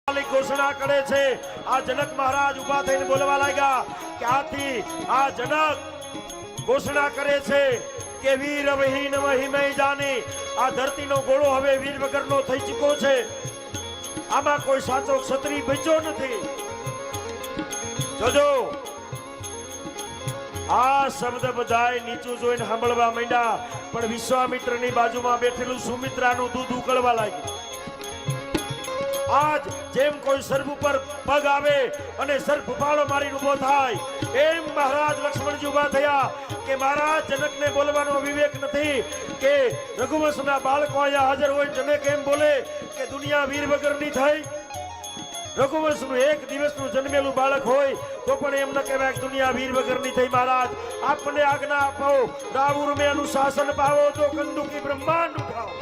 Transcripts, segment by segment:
ઘોષણા કરે છે। આ જનક મહારાજ ઉભા થઈને બોલવા લાગ્યા કે આથી આ જનક ઘોષણા કરે છે કે વીર વહીન વહીમય જાની। આ ધરતીનો ગોળો હવે વીર વગરનો થઈ ચૂક્યો છે। આમાં કોઈ સાચો ક્ષત્રિય બચ્યો નથી। જોજો આ શબ્દ બધાય નીચું જોઈને સાંભળવા માંડ્યા, પણ વિશ્વામિત્રની બાજુમાં બેઠેલું સુમિત્રાનું દૂધ ઉકળવા લાગ્યું। આજ જેમ કોઈ સર્પ ઉપર પગ આવે અને સર્પ ફાળો મારીને ઉભો થાય, એમ મહારાજ લક્ષ્મણજી ઉભા થયા કે મહારાજ જનકને બોલવાનો વિવેક નથી કે રઘુવંશના બાળકો અહીંયા હાજર હોય, જનક એમ બોલે કે દુનિયા વીર વગરની થઈ। રઘુવંશનું એક દિવસનું જન્મેલું બાળક હોય તો પણ એમ ન કહેવાય કે દુનિયા વીર વગરની થઈ। મહારાજ આપને આજ્ઞા આપો, રાવુર મેં અનુશાસન પાવો તો કંદુકી બ્રહ્માંડ ઉઠાવો।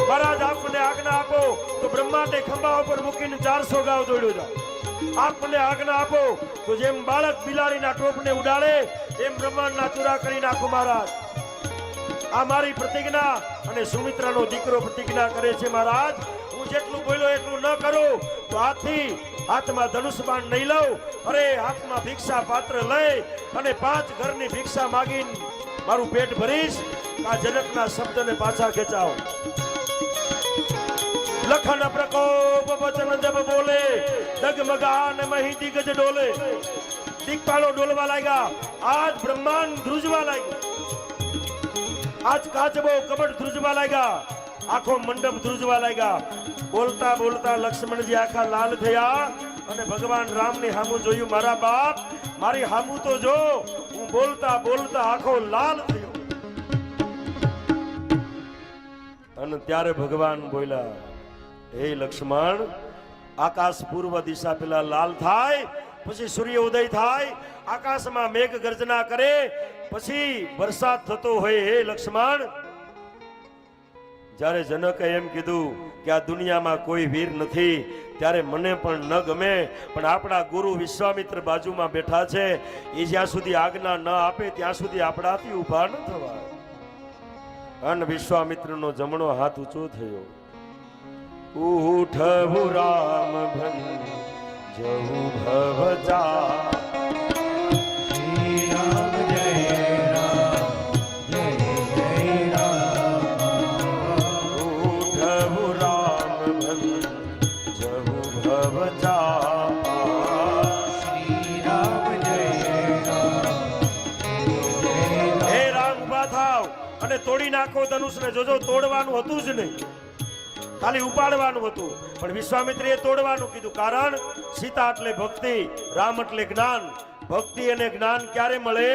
મહારાજ આપને આજ્ઞા આપો તો બ્રહ્માંડે ખંભા ઉપર મૂકીને 400 ગાવ દોડ્યો જાય। આપને આજ્ઞા આપો તો જેમ બાળક બિલાડીના ટોપને ઉડાડે એમ બ્રહ્માંડના ચૂરા કરી નાખો। મહારાજ આ મારી પ્રતિજ્ઞા અને સુમિત્રાનો દીકરો પ્રતિજ્ઞા કરે છે। મહારાજ હું જેટલું બોલ્યો એટલું ન કરું તો હાથમાં ધનુષ બાણ નહીં લઉં, અરે હાથમાં ભિક્ષા પાત્ર લઈ અને 5 ઘરની ભિક્ષા માગીને મારું પેટ ભરીશ। આ જનકના શબ્દને પાછા ખેંચાવો। લખન પ્રકોપ વચન જબ બોલે, ડગમગાન મહી દિગ્ગજ ડોલે। દિગ્પાળો ડોલવા લાગ્યા, આજ બ્રહ્માંડ ધ્રુજવા લાગ્યું, આજ કાચબો કબડ ધ્રુજવા લાગ્યા, આખો મંડપ ધ્રુજવા લાગ્યા। બોલતા બોલતા લક્ષ્મણજી આખા લાલ થયા અને ભગવાન રામની હામું જોયું। મારા બાપ મારી હામું તો જો, હું બોલતા બોલતા આખો લાલ થયો। અને ત્યારે ભગવાન બોલ્યા, હે લક્ષ્મણ, આકાશ પૂર્વ દિશા પેલા લાલ થાય, પછી સૂર્ય ઉદય થાય, આકાશમાં મેઘ ગર્જના કરે, પછી વરસાદ થતો હોય। હે લક્ષ્મણ, જ્યારે જનકે એમ કીધું કે આ દુનિયામાં કોઈ વીર નથી, ત્યારે મને પણ ન ગમે, પણ આપણા ગુરુ વિશ્વામિત્ર બાજુમાં બેઠા છે, એ જ્યાં સુધી આજ્ઞા ન આપે ત્યાં સુધી આપણાથી ઊભા ન થવાય। અન વિશ્વામિત્રનો જમણો હાથ ઊંચો થયો। ઉઠવું રામ ભન જવું ભવજા, શ્રી રામ જય રામ જય જય રામ। ઉઠવું રામ ભન જવું ભવજા, શ્રી રામ જય રામ જય રામ। હે રામ ઉભા થાવ અને તોડી નાખો ધનુષને। જોજો તોડવાનું હતું જ નહીં, ખાલી ઉપાડવાનું હતું, પણ વિશ્વામિત્રએ તોડવાનું કીધું। કારણ સીતા એટલે ભક્તિ, રામ એટલે જ્ઞાન। ભક્તિ અને જ્ઞાન ક્યારે મળે?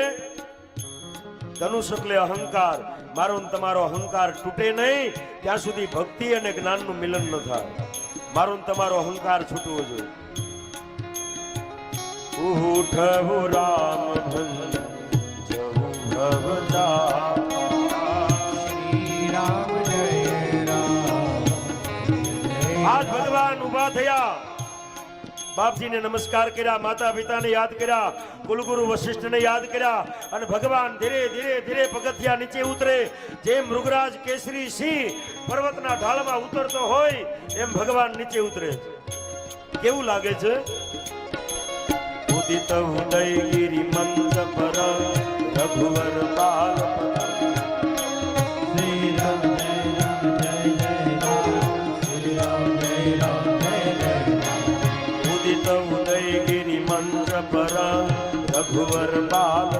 ધનુષ એટલે અહંકાર। મારો ને તમારો અહંકાર તૂટે નહીં ત્યાં સુધી ભક્તિ અને જ્ઞાનનું મિલન ન થાય। મારો ને તમારો અહંકાર છૂટવો જોઈએ। ઉઠવું રામ ભન જવું ભવજા, આજ ભગવાન ઉભા થયા, બાપજીને નમસ્કાર કર્યા, માતા પિતાને યાદ કર્યા, કુલગુરુ વશિષ્ઠને યાદ કર્યા, અને ભગવાન ધીરે ધીરે ધીરે પગથિયા નીચે ઉતરે। જેમ મૃગરાજ કેસરી સિંહ પર્વતના ઢાળમાં ઉતરતો હોય એમ ભગવાન નીચે ઉતરે છે। કેવું લાગે છે? ઉદિત ઉદયગીરી મંદ પર રઘુવર બાલ ઉદયગીરી મંત્ર પર રઘુવર બાલ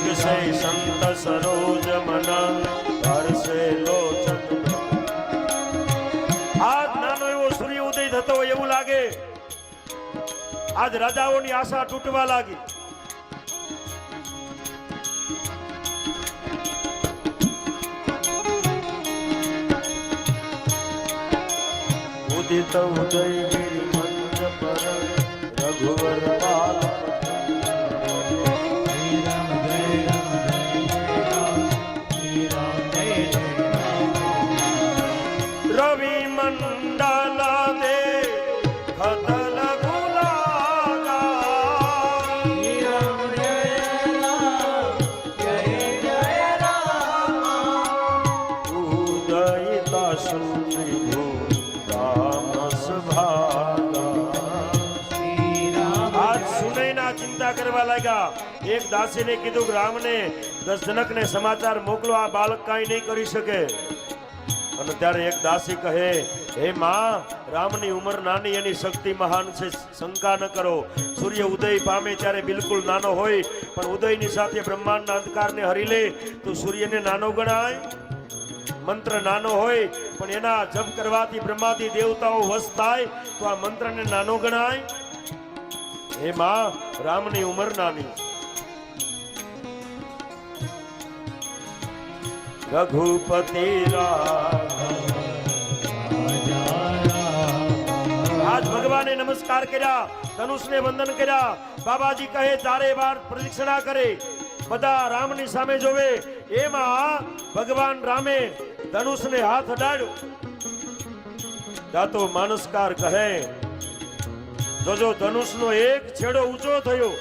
વિગસે સંત સરોજ મન હર્ષે લોચન। આજ નાનો એવો સૂર્ય ઉદય થતો હોય એવું લાગે। આજ રાજાઓની આશા તૂટવા લાગી। ઉદિત ઉદયગીરી મંત્ર પર રઘુવર બાલ, શ્રી રામ જય રામ જય રામ, શ્રી રામ જય જય રામ। રવિ મંડલ દે ખતલ ગુલાગા, શ્રી રામ જય રામ જય જય રામ। ઉદયિતા સુંદરી કરવા લાગ્યા. એક દાસીને કીધું કે રામને દશજનકને સમાચાર મોકલો, આ બાળક કાંઈ નહીં કરી શકે. અને ત્યારે એક દાસી કહે, હે માં, રામની ઉંમર નાની, એની શક્તિ મહાન છે, શંકા ન કરો. સૂર્ય ઉદય પામે ત્યારે બિલકુલ નાનો હોય, પણ ઉદયની સાથે બ્રહ્માંડના અંધકારને હરી લે તો સૂર્યને નાનો ગણાય? મંત્ર નાનો હોય પણ એના જપ કરવાથી બ્રહ્માદી દેવતાઓ વશ થાય તો આ મંત્રને નાનો ગણાય? હે માં, રામની ઉંમર નાની. રઘુપતિ આજ ભગવાને નમસ્કાર કર્યા, ધનુષને વંદન કર્યા. બાબાજી કહે ચારે વાર પ્રદક્ષિણા કરે, બધા રામની સામે જોવે. એમાં ભગવાન રામે ધનુષને હાથ અડાડ્યો. દાતો માનસકાર કહે, જોજો ધનુષનો એક છેડો ઊંચો થયો,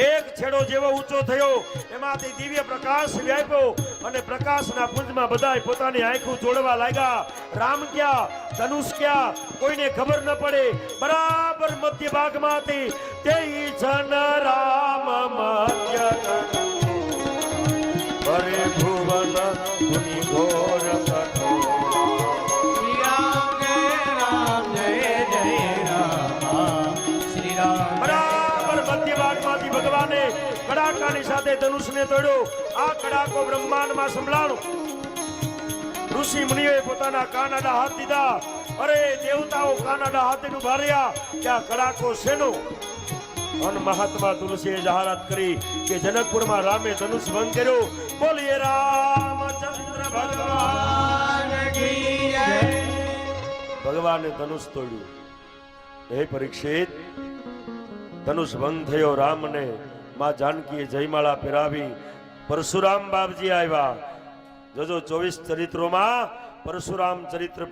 એક છેડો જેવો ઊંચો થયો એમાંથી દિવ્ય પ્રકાશ વ્યાપ્યો અને પ્રકાશના પુંજમાં બધાય પોતાની આંખો જોડવા લાગ્યા. રામ ક્યાં, ધનુષ ક્યાં, કોઈને ખબર ન પડે. બરાબર મધ્ય ભાગમાંથી તે જન રામ મધ્ય પરે ભુવન મુનિ ઘોર કઠોર. શ્રી રામ જય રામ, જય જય રામ, શ્રી રામ. બરાબર મધ્ય ભાગમાંથી ભગવાને કડાકાની સાથે ધનુષને તોડ્યો. આ કડાકો બ્રહ્માંડમાં સંભળાણો. ઋષિ મુનિઓએ પોતાના કાનાડા હાથ દીધા. અરે દેવતાઓ કાનાડા હાથનું ભાર્યા કે આ કડાકો શેનો? અને મહાત્મા તુલસીએ જાહેરાત કરી કે જનકપુરમાં રામે ધનુષ ભંગ કર્યો. બોલીએ રામચંદ્ર ભગવાન કી જય. ભગવાને ધનુષ તોડ્યું. હે પરીક્ષિત, ધનુષ ભંગ થયો. રામને માં જાનકીએ જયમાળા પહેરાવી. પરશુરામ બાપજી આવ્યા. જોજો 24 ચરિત્રોમાં પરશુરામ ચરિત્ર